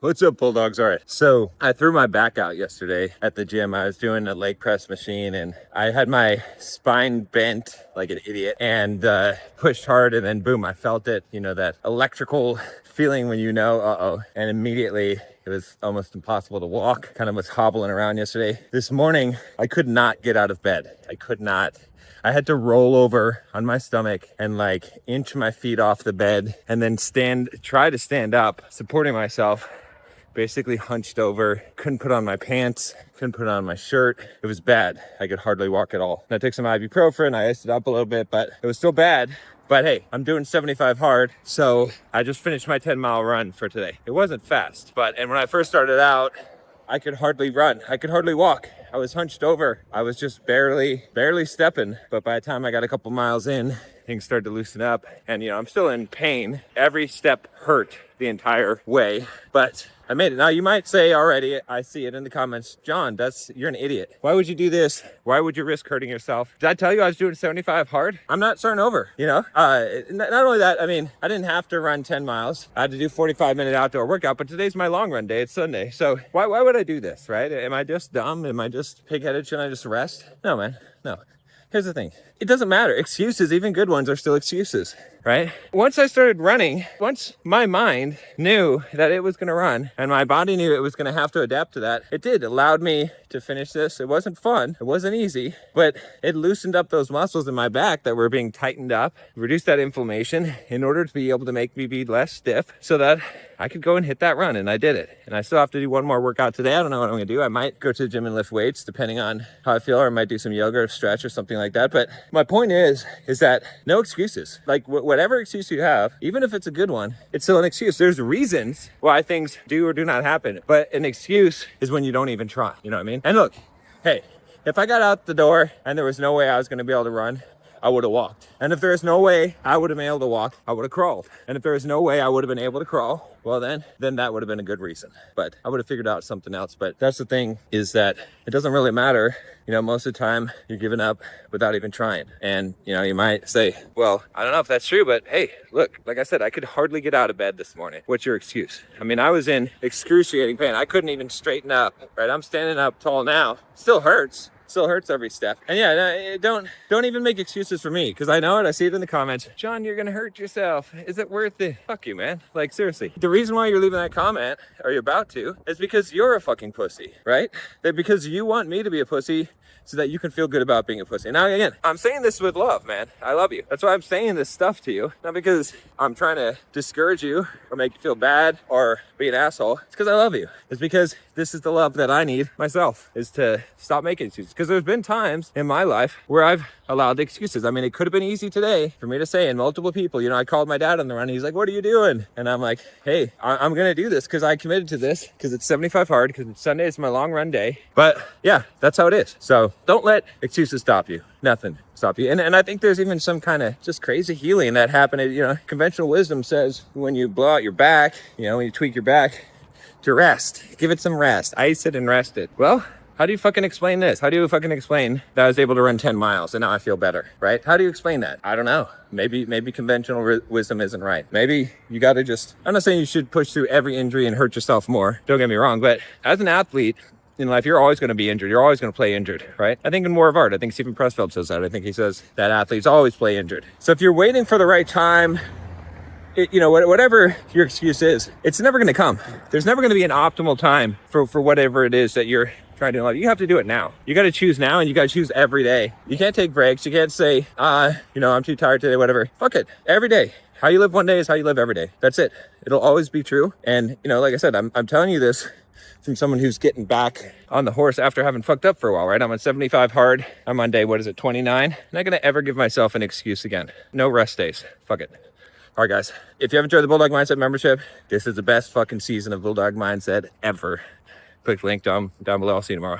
What's up, Bulldogs? All right. So I threw my back out yesterday at the gym. I was doing a leg press machine and I had my spine bent like an idiot and pushed hard, and then boom, I felt it. You know, that electrical feeling when you know, uh-oh. And immediately it was almost impossible to walk. Kind of was hobbling around yesterday. This morning, I could not get out of bed. I could not. I had to roll over on my stomach and like inch my feet off the bed and then try to stand up, supporting myself. Basically hunched over, couldn't put on my pants, couldn't put on my shirt. It was bad. I could hardly walk at all. And I took some ibuprofen, I iced it up a little bit, but it was still bad. But hey, I'm doing 75 hard, so I just finished my 10-mile run for today. It wasn't fast, and when I first started out, I could hardly run. I could hardly walk. I was hunched over. I was just barely stepping. But by the time I got a couple miles in, things started to loosen up. And, I'm still in pain. Every step hurt the entire way, but I made it. Now, you might say already, I see it in the comments, John, you're an idiot. Why would you do this? Why would you risk hurting yourself? Did I tell you I was doing 75 hard? I'm not starting over, Not only that, I didn't have to run 10 miles. I had to do 45-minute outdoor workout, but today's my long run day. It's Sunday. So why would I do this, right? Am I just dumb? Am I just pig-headed? Shouldn't I just rest? No, man, no. Here's the thing. It doesn't matter. Excuses, even good ones, are still excuses, right? Once I started running, once my mind knew that it was going to run and my body knew it was going to have to adapt to that, it allowed me to finish this. It wasn't fun. It wasn't easy, but it loosened up those muscles in my back that were being tightened up, reduced that inflammation in order to be able to make me be less stiff so that I could go and hit that run, and I did it. And I still have to do one more workout today. I don't know what I'm going to do. I might go to the gym and lift weights depending on how I feel, or I might do some yoga or stretch or something like that. But my point is that no excuses. Like whatever excuse you have, even if it's a good one, it's still an excuse. There's reasons why things do or do not happen, but an excuse is when you don't even try. You know what I mean? And look, hey, if I got out the door and there was no way I was going to be able to run, I would have walked. And if there was no way I would have been able to walk, I would have crawled. And if there was no way I would have been able to crawl, well then that would have been a good reason. But I would have figured out something else. But that's the thing, is that it doesn't really matter. Most of the time you're giving up without even trying. And, you might say, well, I don't know if that's true, but hey, look, like I said, I could hardly get out of bed this morning. What's your excuse? I was in excruciating pain. I couldn't even straighten up, right? I'm standing up tall now. Still hurts every step. And yeah, don't even make excuses for me, because I know it. I see it in the comments. John, you're gonna hurt yourself. Is it worth it? Fuck you, man. Like, seriously. The reason why you're leaving that comment, or you're about to, is because you're a fucking pussy, right? That because you want me to be a pussy so that you can feel good about being a pussy. Now, again, I'm saying this with love, man. I love you. That's why I'm saying this stuff to you. Not because I'm trying to discourage you or make you feel bad or be an asshole. It's because I love you. It's because this is the love that I need myself, is to stop making excuses. Because there's been times in my life where I've allowed excuses. It could have been easy today for me to say in multiple people, I called my dad on the run. He's like, what are you doing? And I'm like, hey, I'm going to do this because I committed to this, because it's 75 hard, because it's Sunday, it's my long run day. But yeah, that's how it is. So don't let excuses stop you. Nothing stop you. And I think there's even some kind of just crazy healing that happened. Conventional wisdom says when you blow out your back, when you tweak your back, to rest. Give it some rest. Ice it and rest it. Well, how do you fucking explain this? How do you fucking explain that I was able to run 10 miles and now I feel better, right? How do you explain that? I don't know. Maybe conventional wisdom isn't right. Maybe you got to I'm not saying you should push through every injury and hurt yourself more. Don't get me wrong. But as an athlete in life, you're always going to be injured. You're always going to play injured, right? I think in War of Art, I think Stephen Pressfield says that. I think he says that athletes always play injured. So if you're waiting for the right time, whatever your excuse is, it's never going to come. There's never going to be an optimal time for whatever it is that you're trying to do in life. You have to do it now. You got to choose now, and you got to choose every day. You can't take breaks. You can't say, I'm too tired today, whatever. Fuck it. Every day. How you live one day is how you live every day. That's it. It'll always be true. And, like I said, I'm telling you this from someone who's getting back on the horse after having fucked up for a while, right? I'm on 75 hard. I'm on day, 29? I'm not going to ever give myself an excuse again. No rest days. Fuck it. All right, guys, if you haven't enjoyed the Bulldog Mindset membership, this is the best fucking season of Bulldog Mindset ever. Click the link down below. I'll see you tomorrow.